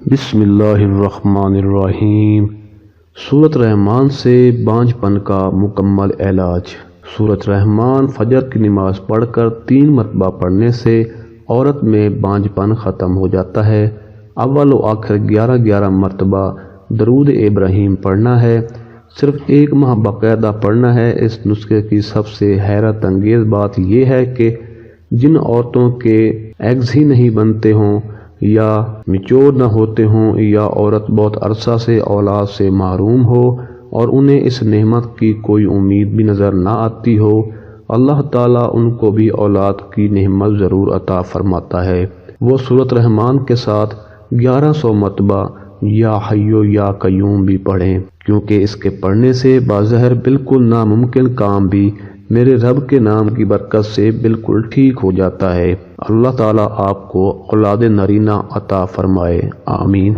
بسم اللہ الرحمن الرحیم۔ سورۃ رحمان سے بانجھ پن کا مکمل علاج۔ سورۃ رحمان فجر کی نماز پڑھ کر 3 مرتبہ پڑھنے سے عورت میں بانجھ پن ختم ہو جاتا ہے۔ اول و آخر 11 مرتبہ درود ابراہیم پڑھنا ہے۔ صرف 1 ماہ باقاعدہ پڑھنا ہے۔ اس نسخے کی سب سے حیرت انگیز بات یہ ہے کہ جن عورتوں کے ایگز ہی نہیں بنتے ہوں یا میچور نہ ہوتے ہوں یا عورت بہت عرصہ سے اولاد سے محروم ہو اور انہیں اس نعمت کی کوئی امید بھی نظر نہ آتی ہو، اللہ تعالیٰ ان کو بھی اولاد کی نعمت ضرور عطا فرماتا ہے۔ وہ سورۃ رحمان کے ساتھ 1100 مرتبہ یا حی یا قیوم بھی پڑھیں، کیونکہ اس کے پڑھنے سے بظاہر بالکل ناممکن کام بھی میرے رب کے نام کی برکت سے بالکل ٹھیک ہو جاتا ہے۔ اللہ تعالیٰ آپ کو اولاد نرینہ عطا فرمائے، آمین۔